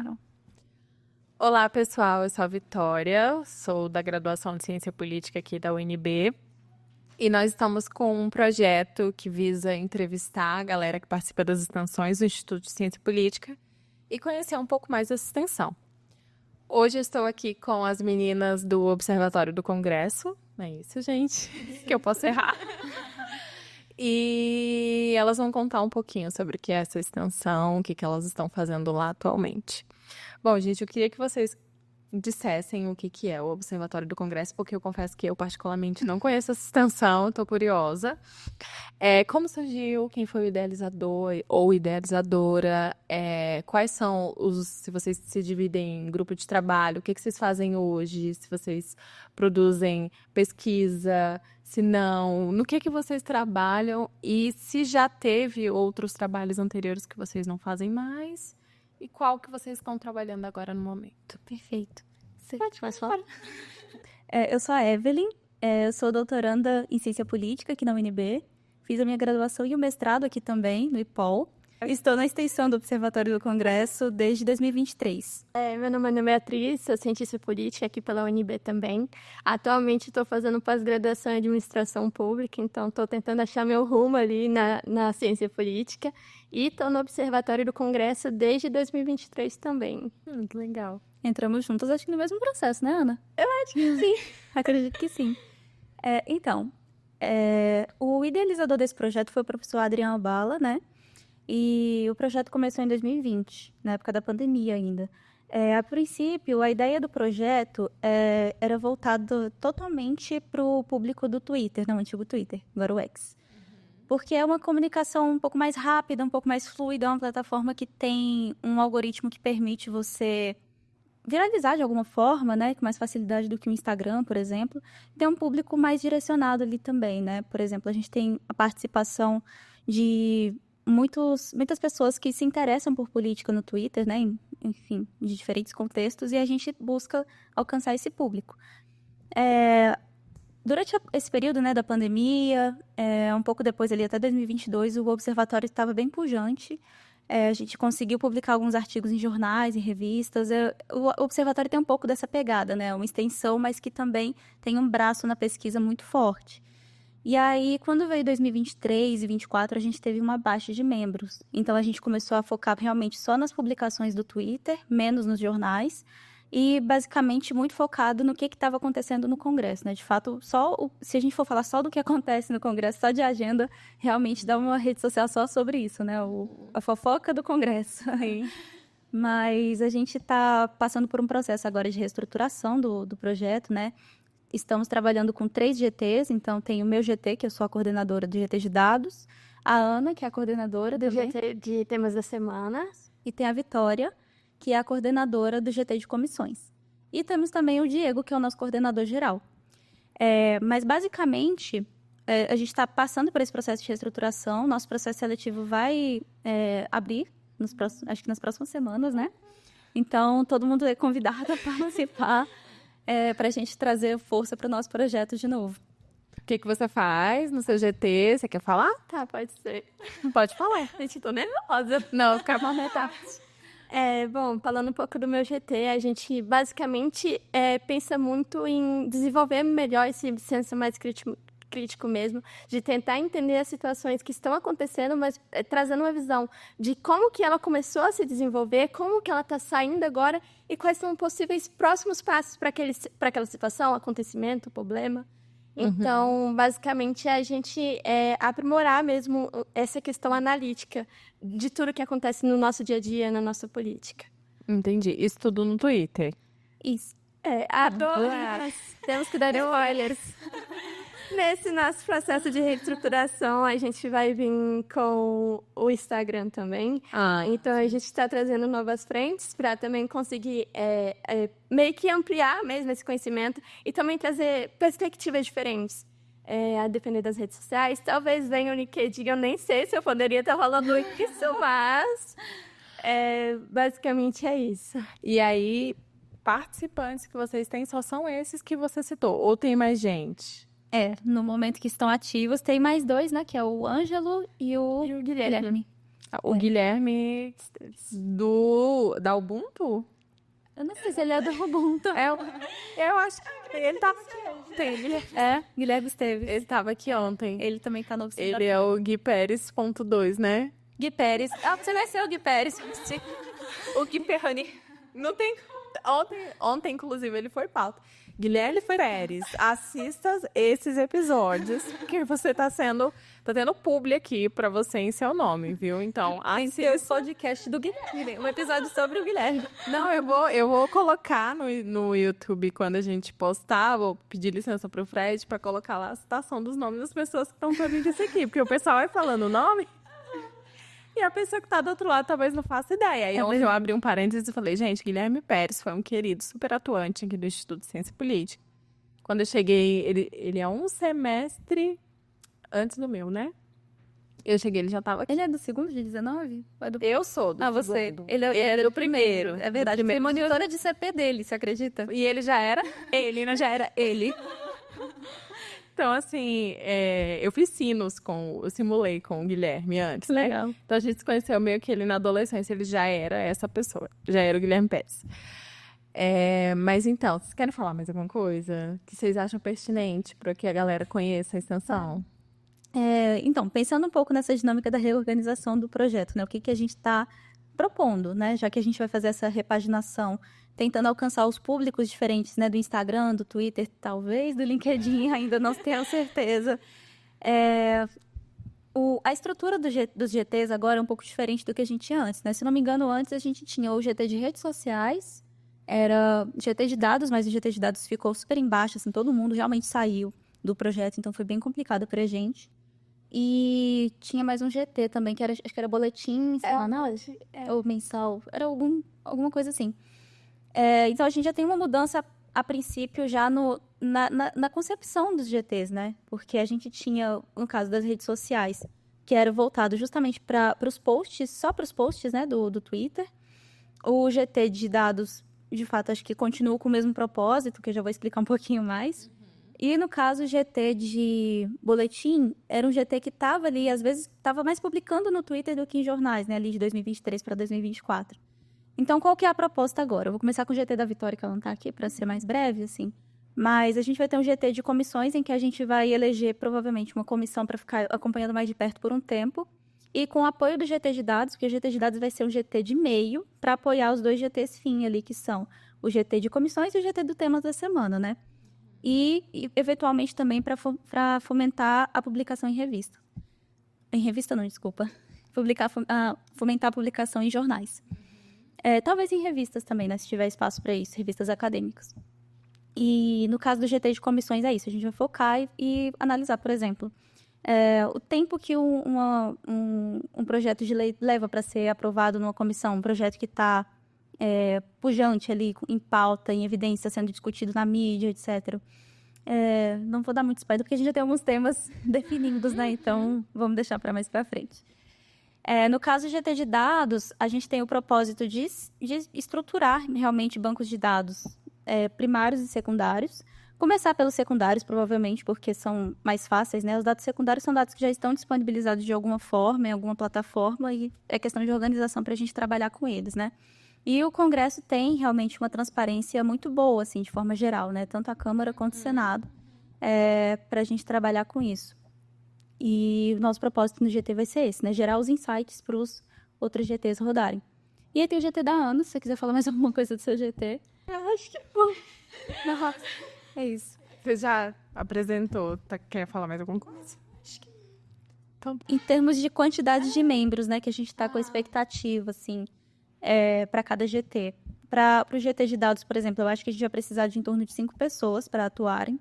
Tchau. Olá, pessoal. Eu sou a Vitória, sou da graduação de Ciência Política aqui da UNB. E nós estamos com um projeto que visa entrevistar a galera que participa das extensões do Instituto de Ciência Política e conhecer um pouco mais dessa extensão. Hoje eu estou aqui com as meninas do Observatório do Congresso. Não é isso, gente? Que eu posso errar. E elas vão contar um pouquinho sobre o que é essa extensão, o que elas estão fazendo lá atualmente. Bom, gente, eu queria que vocês dissessem o que é o Observatório do Congresso, porque eu confesso que eu particularmente não conheço essa extensão, estou curiosa. Como surgiu, quem foi o idealizador ou idealizadora, quais são se vocês se dividem em grupo de trabalho, o que vocês fazem hoje, se vocês produzem pesquisa, se não, no que vocês trabalham e se já teve outros trabalhos anteriores que vocês não fazem mais. E qual que vocês estão trabalhando agora no momento? Perfeito. Você Pode falar? Eu sou a Evelyn, eu sou doutoranda em Ciência Política aqui na UNB. Fiz a minha graduação e o mestrado aqui também, no IPOL. Estou na extensão do Observatório do Congresso desde 2023. Meu nome é Beatriz, sou cientista política aqui pela UNB também. Atualmente estou fazendo pós-graduação em administração pública, então estou tentando achar meu rumo ali na ciência política. E estou no Observatório do Congresso desde 2023 também. Que legal. Entramos juntas, acho que no mesmo processo, né, Ana? Eu acho que sim. Acredito que sim. O idealizador desse projeto foi o professor Adriano Bala, né? E o projeto começou em 2020, na época da pandemia ainda. A princípio, a ideia do projeto era voltada totalmente para o público do Twitter, não o antigo Twitter, agora o X. Porque é uma comunicação um pouco mais rápida, um pouco mais fluida, é uma plataforma que tem um algoritmo que permite você viralizar de alguma forma, né, com mais facilidade do que o Instagram, por exemplo. Tem um público mais direcionado ali também, né? Por exemplo, a gente tem a participação de muitas pessoas que se interessam por política no Twitter, né? Enfim, de diferentes contextos, e a gente busca alcançar esse público. Durante esse período, né, da pandemia, um pouco depois ali, até 2022, o Observatório estava bem pujante. A gente conseguiu publicar alguns artigos em jornais, em revistas. O Observatório tem um pouco dessa pegada, né? Uma extensão, mas que também tem um braço na pesquisa muito forte. E aí, quando veio 2023 e 2024, a gente teve uma baixa de membros. Então, a gente começou a focar realmente só nas publicações do Twitter, menos nos jornais, e basicamente muito focado no que estava acontecendo no Congresso, né? De fato, se a gente for falar só do que acontece no Congresso, só de agenda, realmente dá uma rede social só sobre isso, né? A fofoca do Congresso. Mas a gente está passando por um processo agora de reestruturação do projeto, né? Estamos trabalhando com 3 GTs, então tem o meu GT, que eu sou a coordenadora do GT de dados, a Ana, que é a coordenadora do GT de temas da semana, e tem a Vitória, que é a coordenadora do GT de comissões. E temos também o Diego, que é o nosso coordenador geral. Mas, basicamente, a gente está passando por esse processo de reestruturação. Nosso processo seletivo vai abrir, acho que nas próximas semanas, né? Então, todo mundo é convidado a participar para a gente trazer força para o nosso projeto de novo. O que você faz no seu GT? Você quer falar? Tá, pode ser. Pode falar. Gente, tô nervosa. Não, fica à vontade. Bom, falando um pouco do meu GT, a gente basicamente pensa muito em desenvolver melhor esse senso mais crítico mesmo, de tentar entender as situações que estão acontecendo, mas trazendo uma visão de como que ela começou a se desenvolver, como que ela está saindo agora e quais são possíveis próximos passos para aquela situação, acontecimento, problema. Então, basicamente, a gente aprimorar mesmo essa questão analítica de tudo que acontece no nosso dia a dia, na nossa política. Entendi. Isso tudo no Twitter? Isso. Adoro! Temos que dar spoilers. Nesse nosso processo de reestruturação, a gente vai vir com o Instagram também. Então, a gente está trazendo novas frentes para também conseguir meio que ampliar mesmo esse conhecimento e também trazer perspectivas diferentes. A depender das redes sociais. Talvez venha o LinkedIn, eu nem sei se eu poderia estar falando isso, mas basicamente é isso. E aí, participantes que vocês têm só são esses que você citou? Ou tem mais gente? No momento que estão ativos, tem mais 2, né? Que é o Ângelo e o Guilherme. O Guilherme da Ubuntu? Eu não sei se ele é do Ubuntu. Eu acho que ele tava aqui ontem. Guilherme Esteves. Ele tava aqui ontem. Ele também tá no Ele é o Gui Pérez.2, né? Gui Pérez. Você vai ser o Gui Pérez. O Gui Perrani. Não tem... Ontem, inclusive, ele foi pauta. Guilherme Pérez, assista esses episódios, porque você tá tendo publi aqui pra você em seu nome, viu? Então, assista o podcast do Guilherme, um episódio sobre o Guilherme. Não, eu vou colocar no YouTube quando a gente postar, vou pedir licença pro Fred pra colocar lá a citação dos nomes das pessoas que estão fazendo isso aqui, porque o pessoal vai falando o nome e a pessoa que tá do outro lado talvez não faça ideia. Aí ontem eu abri um parênteses e falei, gente, Guilherme Pérez foi um querido super atuante aqui do Instituto de Ciência e Política. Quando eu cheguei, ele é um semestre antes do meu, né? Eu cheguei, ele já tava aqui. Ele é do segundo de 19? Eu sou do você. segundo. Ele era do primeiro. É verdade. Foi monitora de CP dele, você acredita? E ele já era ele. Então, assim, eu fiz eu simulei com o Guilherme antes, né? Legal. Então, a gente se conheceu meio que ele na adolescência, ele já era essa pessoa, já era o Guilherme Pérez. Mas então, vocês querem falar mais alguma coisa que vocês acham pertinente para que a galera conheça a extensão? Então, pensando um pouco nessa dinâmica da reorganização do projeto, né? O que a gente está propondo, né? Já que a gente vai fazer essa repaginação, tentando alcançar os públicos diferentes, né? Do Instagram, do Twitter, talvez do LinkedIn, ainda não tenho certeza. A estrutura dos GTs agora é um pouco diferente do que a gente tinha antes, né? Se não me engano, antes a gente tinha o GT de redes sociais, era GT de dados, mas o GT de dados ficou super embaixo, assim, todo mundo realmente saiu do projeto, então foi bem complicado pra gente. E tinha mais um GT também, acho que era boletim semanal, ou mensal, era alguma coisa assim. Então a gente já tem uma mudança, a princípio, já na concepção dos GTs, né? Porque a gente tinha, no caso das redes sociais, que era voltado justamente para os posts, só para os posts, né, do Twitter. O GT de dados, de fato, acho que continua com o mesmo propósito, que eu já vou explicar um pouquinho mais. E, no caso, o GT de boletim era um GT que estava ali, às vezes, estava mais publicando no Twitter do que em jornais, né? Ali de 2023 para 2024. Então, qual que é a proposta agora? Eu vou começar com o GT da Vitória, que ela não está aqui, para ser mais breve, assim. Mas a gente vai ter um GT de comissões em que a gente vai eleger, provavelmente, uma comissão para ficar acompanhando mais de perto por um tempo. E com o apoio do GT de dados, porque o GT de dados vai ser um GT de meio para apoiar os dois GTs fim ali, que são o GT de comissões e o GT do tema da semana, né? E eventualmente também para fomentar a publicação em revista. Em revista não, desculpa. Fomentar a publicação em jornais. Talvez em revistas também, né, se tiver espaço para isso, revistas acadêmicas. E no caso do GT de comissões é isso, a gente vai focar e analisar, por exemplo, o tempo que um projeto de lei leva para ser aprovado numa comissão, um projeto que está pujante ali, em pauta, em evidência, sendo discutido na mídia, etc. Não vou dar muito spoiler, porque a gente já tem alguns temas definidos, né? Então, vamos deixar para mais para frente. No caso do GT de dados, a gente tem o propósito de estruturar realmente bancos de dados primários e secundários. Começar pelos secundários, provavelmente, porque são mais fáceis, né? Os dados secundários são dados que já estão disponibilizados de alguma forma, em alguma plataforma, e é questão de organização para a gente trabalhar com eles, né? E o Congresso tem realmente uma transparência muito boa, assim, de forma geral, né? Tanto a Câmara quanto o Senado, para a gente trabalhar com isso. E o nosso propósito no GT vai ser esse, né? Gerar os insights para os outros GTs rodarem. E aí tem o GT da Ana, se você quiser falar mais alguma coisa do seu GT. Eu acho que é bom. Nossa, é isso. Você já apresentou, quer falar mais alguma coisa? Acho que... Então... Em termos de quantidade de membros, né? Que a gente está com a expectativa, assim, para cada GT. Para o GT de dados, por exemplo, eu acho que a gente vai precisar de em torno de 5 pessoas para atuarem.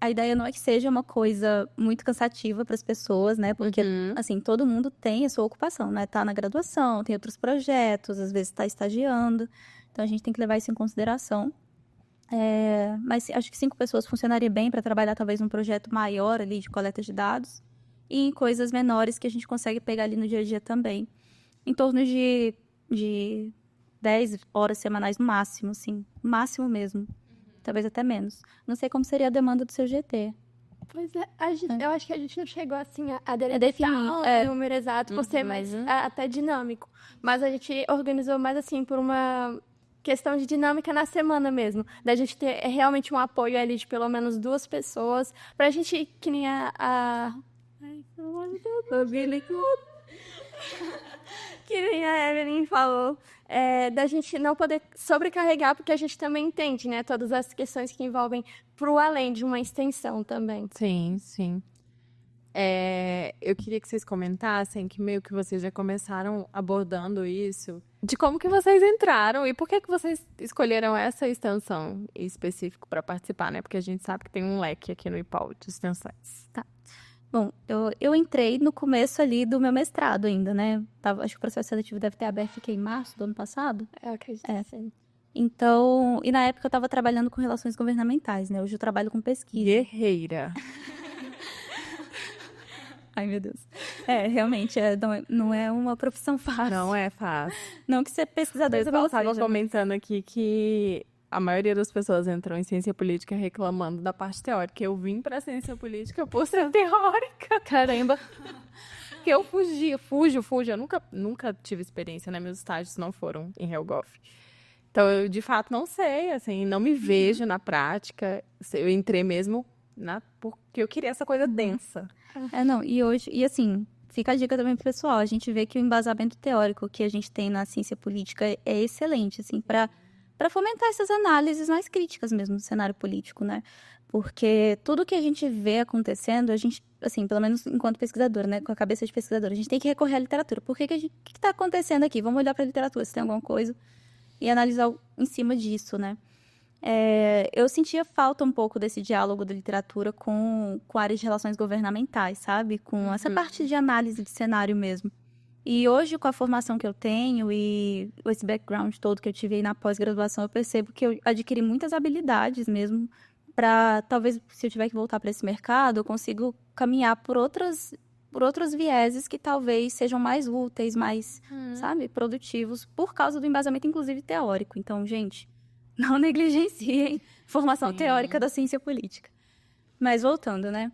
A ideia não é que seja uma coisa muito cansativa para as pessoas, né? Porque, assim, todo mundo tem a sua ocupação, né? Tá na graduação, tem outros projetos, às vezes está estagiando. Então, a gente tem que levar isso em consideração. Mas acho que 5 pessoas funcionaria bem para trabalhar, talvez, um projeto maior ali de coleta de dados. E em coisas menores que a gente consegue pegar ali no dia a dia também. Em torno de 10 horas semanais no máximo, assim. Máximo mesmo. Talvez até menos. Não sei como seria a demanda do seu GT. Pois é, eu acho que a gente não chegou assim a definir, o número exato, por ser mais Uhum. até dinâmico. Mas a gente organizou mais assim por uma questão de dinâmica na semana mesmo. Da gente ter realmente um apoio ali de pelo menos 2 pessoas. Pra gente, que nem Ai, pelo amor de Deus, eu vi ele que nem a Evelyn falou, da gente não poder sobrecarregar, porque a gente também entende, né, todas as questões que envolvem pro além de uma extensão também. Sim, sim. Eu queria que vocês comentassem que meio que vocês já começaram abordando isso, de como que vocês entraram e por que que vocês escolheram essa extensão em específico para participar, né? Porque a gente sabe que tem um leque aqui no IPAU de extensões. Bom, eu entrei no começo ali do meu mestrado ainda, né? Acho que o processo seletivo deve ter aberto, fiquei em março do ano passado. Eu acredito É. que sim. Então, e na época eu estava trabalhando com relações governamentais, né? Hoje eu trabalho com pesquisa. Guerreira. Ai, meu Deus. Realmente, não é uma profissão fácil. Não é fácil. Não que ser pesquisador Vocês estavam seja, comentando aqui que a maioria das pessoas entrou em ciência política reclamando da parte teórica. Eu vim pra ciência política por ser teórica. Caramba. Porque eu fujo. Eu nunca tive experiência, né? Meus estágios não foram em HelGov. Então, eu, de fato, não sei, assim, não me vejo na prática. Eu entrei mesmo porque eu queria essa coisa densa. Não, e assim, fica a dica também pro pessoal, a gente vê que o embasamento teórico que a gente tem na ciência política é excelente, assim, para fomentar essas análises mais críticas mesmo do cenário político, né? Porque tudo que a gente vê acontecendo, a gente, assim, pelo menos enquanto pesquisadora, né, com a cabeça de pesquisadora, a gente tem que recorrer à literatura. Por que que tá acontecendo aqui? Vamos olhar para a literatura, se tem alguma coisa, e analisar em cima disso, né? Eu sentia falta um pouco desse diálogo da literatura com áreas de relações governamentais, sabe? Com essa parte de análise de cenário mesmo. E hoje, com a formação que eu tenho e esse background todo que eu tive aí na pós-graduação, eu percebo que eu adquiri muitas habilidades mesmo para, talvez, se eu tiver que voltar para esse mercado, eu consigo caminhar por outros vieses que talvez sejam mais úteis, mais, sabe, produtivos, por causa do embasamento, inclusive, teórico. Então, gente, não negligenciem formação teórica da ciência política. Mas voltando, né?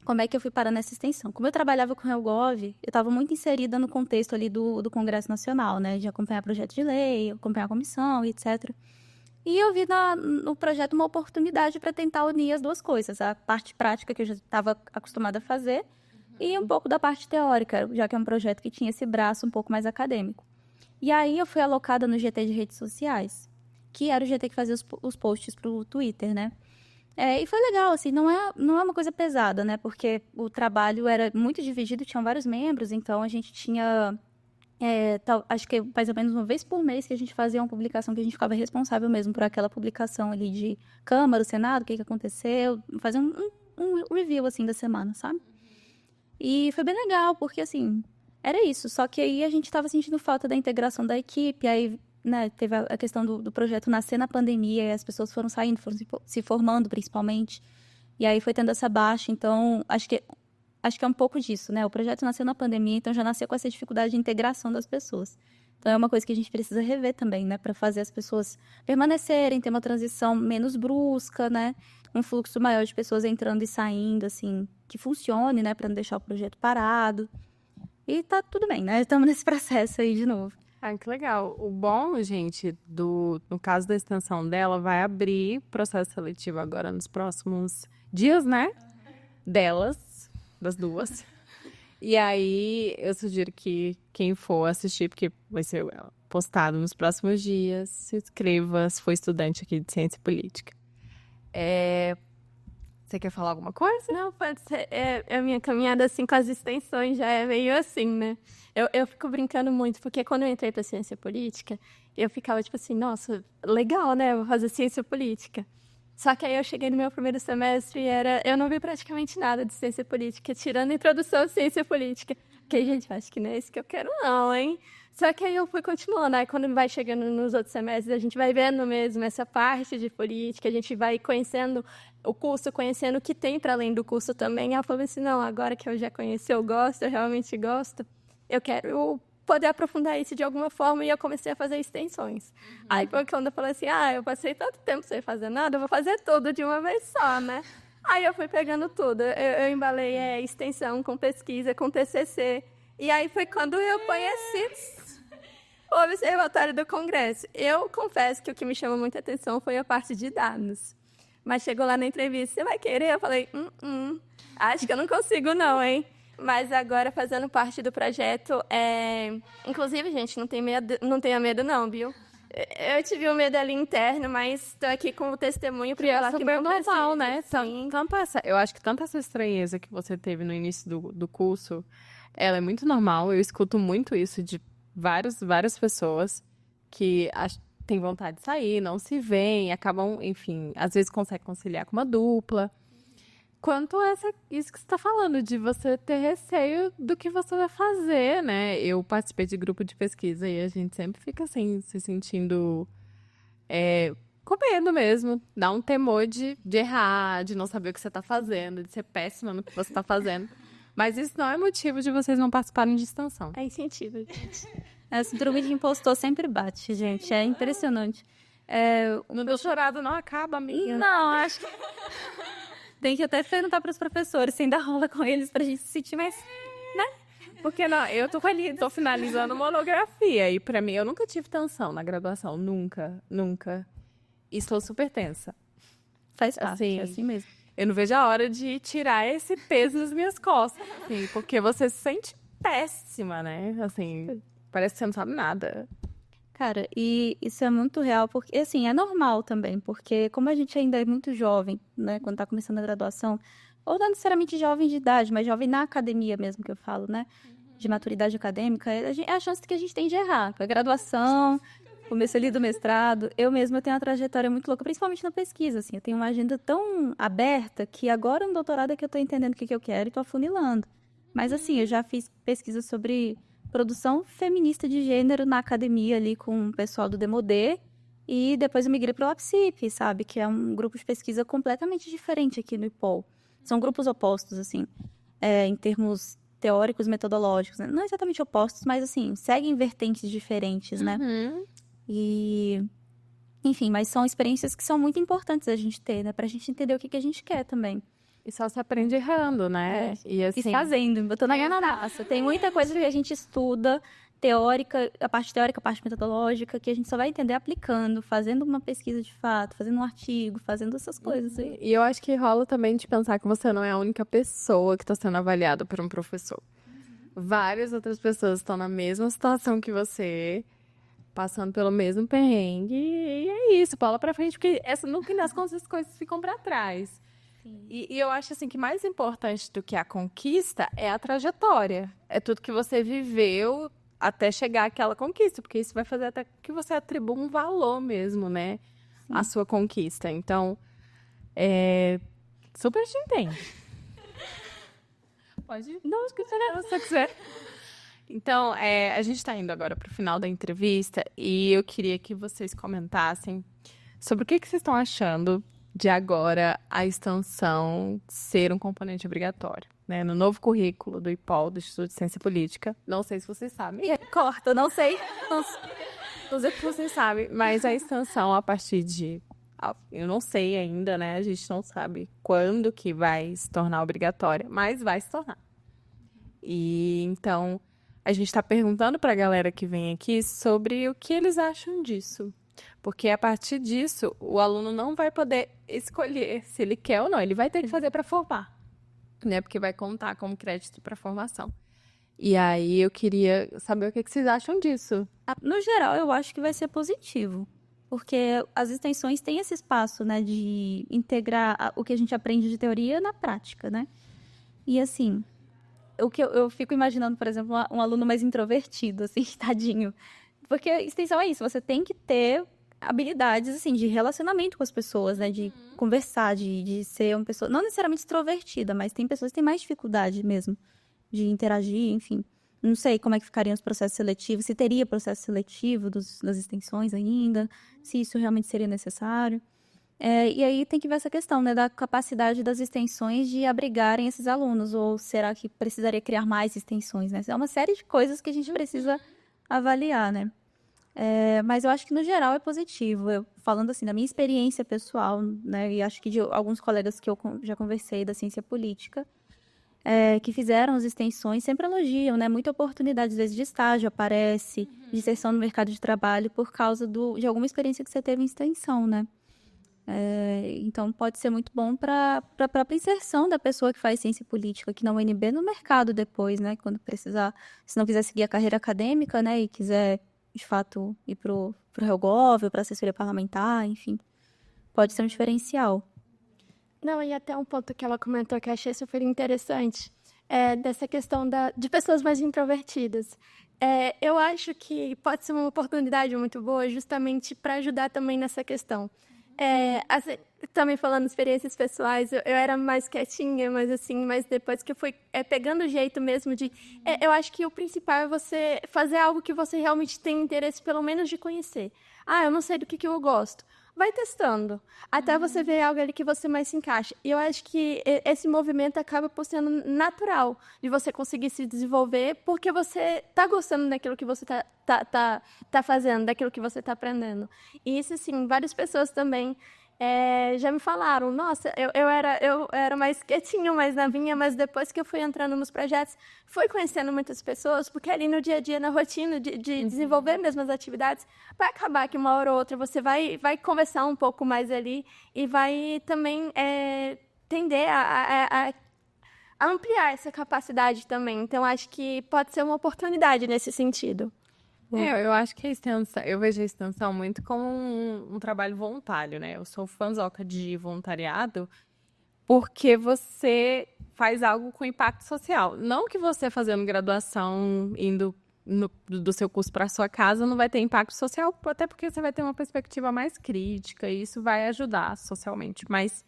Como é que eu fui parar nessa extensão? Como eu trabalhava com o HelGov, eu estava muito inserida no contexto ali do Congresso Nacional, né? De acompanhar projeto de lei, acompanhar a comissão, etc. E eu vi no projeto uma oportunidade para tentar unir as duas coisas. A parte prática que eu já estava acostumada a fazer e um pouco da parte teórica, já que é um projeto que tinha esse braço um pouco mais acadêmico. E aí eu fui alocada no GT de redes sociais, que era o GT que fazia os posts pro Twitter, né? E foi legal, assim, não é uma coisa pesada, né? Porque o trabalho era muito dividido, tinham vários membros, então a gente tinha, acho que mais ou menos uma vez por mês que a gente fazia uma publicação que a gente ficava responsável mesmo por aquela publicação ali de Câmara, Senado, o que aconteceu, fazer um review, assim, da semana, sabe? E foi bem legal, porque, assim, era isso. Só que aí a gente estava sentindo falta da integração da equipe, aí, né, teve a questão do projeto nascer na pandemia, e as pessoas foram saindo, foram se formando, principalmente. E aí foi tendo essa baixa, então, acho que é um pouco disso, né? O projeto nasceu na pandemia, então já nasceu com essa dificuldade de integração das pessoas. Então, é uma coisa que a gente precisa rever também, né? Para fazer as pessoas permanecerem, ter uma transição menos brusca, né? Um fluxo maior de pessoas entrando e saindo, assim, que funcione, né? Para não deixar o projeto parado. E tá tudo bem, né? Estamos nesse processo aí de novo. Que legal. O bom, gente, no caso da extensão dela, vai abrir processo seletivo agora nos próximos dias, né? Das duas. E aí, eu sugiro que quem for assistir, porque vai ser postado nos próximos dias, se inscreva se for estudante aqui de ciência política. Você quer falar alguma coisa? Não, pode ser. A minha caminhada, assim, com as extensões já é meio assim, né? Eu fico brincando muito, porque quando eu entrei para ciência política, eu ficava tipo assim, nossa, legal, né? Vou fazer ciência política. Só que aí eu cheguei no meu primeiro semestre e eu não vi praticamente nada de ciência política, tirando a introdução à ciência política. Porque, gente, acho que não é isso que eu quero não, hein? Só que aí eu fui continuando, aí quando vai chegando nos outros semestres, a gente vai vendo mesmo essa parte de política, a gente vai conhecendo o curso, conhecendo o que tem para além do curso também. Aí eu falei assim, não, agora que eu já conheci, eu gosto, eu realmente gosto, eu quero poder aprofundar isso de alguma forma, e eu comecei a fazer extensões. Aí foi quando eu falei assim, eu passei tanto tempo sem fazer nada, eu vou fazer tudo de uma vez só, né? Aí eu fui pegando tudo. Eu embalei extensão com pesquisa, com TCC. E aí foi quando eu conheci o Observatório do Congresso. Eu confesso que o que me chamou muita atenção foi a parte de dados. Mas chegou lá na entrevista, você vai querer? Eu falei, acho que eu não consigo não, hein? Mas agora, fazendo parte do projeto, inclusive, gente, não tenha medo não, viu? Eu tive um medo ali interno, mas estou aqui como testemunho para falar que super não normal, precisa. né? Sim. Eu acho que tanta essa estranheza que você teve no início do curso, ela é muito normal. Eu escuto muito isso de várias pessoas que têm vontade de sair, não se veem, acabam, enfim, às vezes conseguem conciliar com uma dupla. Quanto a isso que você está falando, de você ter receio do que você vai fazer, né? Eu participei de grupo de pesquisa e a gente sempre fica assim, se sentindo com medo mesmo. Dá um temor de errar, de não saber o que você está fazendo, de ser péssima no que você está fazendo. Mas isso não é motivo de vocês não participarem de extensão. É incentivo, gente. A síndrome de impostor sempre bate, gente. É impressionante. No doutorado não acaba, amiga. Não, acho que tem que até perguntar para os professores, sem dar rola com eles, para a gente se sentir mais... Porque não, eu tô finalizando monografia e pra mim eu nunca tive tensão na graduação, nunca. E sou super tensa. Faz parte, Assim, é assim mesmo. Eu não vejo a hora de tirar esse peso das minhas costas, assim, porque você se sente péssima, né? Assim, parece que você não sabe nada. Cara, e isso é muito real, porque, assim, é normal também, porque como a gente ainda é muito jovem, né, quando tá começando a graduação, ou não necessariamente jovem de idade, mas jovem na academia mesmo, que eu falo, né, de maturidade acadêmica, é a chance que a gente tem de errar. A graduação, começo ali do mestrado, eu mesma tenho uma trajetória muito louca, principalmente na pesquisa, assim, eu tenho uma agenda tão aberta que agora no doutorado é que eu tô entendendo o que eu quero e tô afunilando. Mas, assim, eu já fiz pesquisa sobre produção feminista de gênero na academia ali com o pessoal do Demodê, e depois eu migrei para o APSIP, sabe, que é um grupo de pesquisa completamente diferente aqui no IPOL. São grupos opostos, assim, em termos teóricos, metodológicos, né? Não exatamente opostos, mas, assim, seguem vertentes diferentes, né? E, enfim, mas são experiências que são muito importantes a gente ter, né? Pra gente entender o que a gente quer também. E só se aprende errando, né? E E assim, fazendo, botando a na massa. Tem muita coisa que a gente estuda, teórica, a parte metodológica, que a gente só vai entender aplicando, fazendo uma pesquisa de fato, fazendo um artigo, fazendo essas coisas aí. e eu acho que rola também de pensar que você não é a única pessoa que está sendo avaliada por um professor. Várias outras pessoas estão na mesma situação que você, passando pelo mesmo perrengue, e é isso, bola pra frente, porque no fim das contas as coisas ficam pra trás. E eu acho assim que mais importante do que a conquista é a trajetória. É tudo que você viveu até chegar àquela conquista, porque isso vai fazer até que você atribua um valor mesmo, né? À sua conquista. Então, super te entendo. Pode ir. Não, se você quiser. Então, a gente está indo agora para o final da entrevista e eu queria que vocês comentassem sobre o que vocês estão achando de agora a extensão ser um componente obrigatório, né? No novo currículo do IPOL, do Instituto de Ciência Política. Não sei se vocês sabem. Corta, não sei. Não sei se vocês sabem, mas a extensão a partir de... Eu não sei ainda, né? A gente não sabe quando que vai se tornar obrigatória, mas vai se tornar. E então, a gente está perguntando para a galera que vem aqui sobre o que eles acham disso. Porque a partir disso, o aluno não vai poder escolher se ele quer ou não. Ele vai ter que fazer para formar, né? Porque vai contar como crédito para formação. E aí eu queria saber o que vocês acham disso. No geral, eu acho que vai ser positivo. Porque as extensões têm esse espaço, né, de integrar o que a gente aprende de teoria na prática, né? E assim, o que eu fico imaginando, por exemplo, um aluno mais introvertido, assim, tadinho. Porque extensão é isso, você tem que ter habilidades, assim, de relacionamento com as pessoas, né? De conversar, de ser uma pessoa, não necessariamente extrovertida, mas tem pessoas que têm mais dificuldade mesmo de interagir, enfim. Não sei como é que ficariam os processos seletivos, se teria processo seletivo das extensões ainda, se isso realmente seria necessário. E aí tem que ver essa questão, né, da capacidade das extensões de abrigarem esses alunos, ou será que precisaria criar mais extensões, né? É uma série de coisas que a gente precisa avaliar, né? Mas eu acho que, no geral, é positivo. Falando assim, da minha experiência pessoal, né, e acho que de alguns colegas que eu já conversei da ciência política, que fizeram as extensões, sempre elogiam, né? Muita oportunidade, às vezes, de estágio aparece, de inserção no mercado de trabalho, por causa de alguma experiência que você teve em extensão, né? Então, pode ser muito bom para a própria inserção da pessoa que faz ciência política aqui na UNB no mercado depois, né? Quando precisar, se não quiser seguir a carreira acadêmica, né? E quiser, de fato, ir para o Helgov, para a assessoria parlamentar, enfim. Pode ser um diferencial. Não, e até um ponto que ela comentou que eu achei super interessante, dessa questão de pessoas mais introvertidas. Eu acho que pode ser uma oportunidade muito boa justamente para ajudar também nessa questão. Assim, também falando experiências pessoais, eu era mais quietinha, mas depois que eu fui pegando o jeito mesmo eu acho que o principal é você fazer algo que você realmente tem interesse, pelo menos de conhecer. Eu não sei do que eu gosto. Vai testando, até você ver algo ali que você mais se encaixa. E eu acho que esse movimento acaba por sendo natural, de você conseguir se desenvolver, porque você está gostando daquilo que você tá fazendo, daquilo que você está aprendendo. E isso, assim, várias pessoas também já me falaram, nossa, eu era mais quietinho, mais novinha, mas depois que eu fui entrando nos projetos, fui conhecendo muitas pessoas, porque ali no dia a dia, na rotina de desenvolver mesmo as atividades, vai acabar que uma hora ou outra você vai conversar um pouco mais ali e vai também tender a ampliar essa capacidade também. Então, acho que pode ser uma oportunidade nesse sentido. Eu acho que eu vejo a extensão muito como um trabalho voluntário, né? Eu sou fãzoca de voluntariado porque você faz algo com impacto social. Não que você fazendo graduação, indo do seu curso para sua casa, não vai ter impacto social, até porque você vai ter uma perspectiva mais crítica e isso vai ajudar socialmente. Mas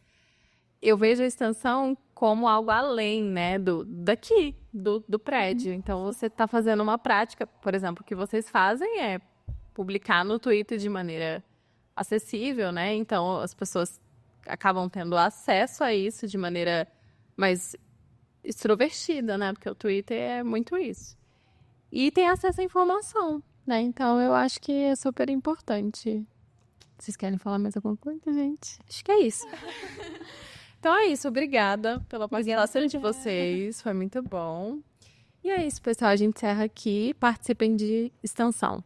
eu vejo a extensão como algo além, né, do prédio. Então, você está fazendo uma prática, por exemplo, o que vocês fazem é publicar no Twitter de maneira acessível, né? Então, as pessoas acabam tendo acesso a isso de maneira mais extrovertida, né? Porque o Twitter é muito isso. E tem acesso à informação, né? Então, eu acho que é super importante. Vocês querem falar mais alguma coisa, gente? Acho que é isso. Então é isso, obrigada pela participação de vocês, foi muito bom. E é isso, pessoal, a gente encerra aqui, participem de extensão.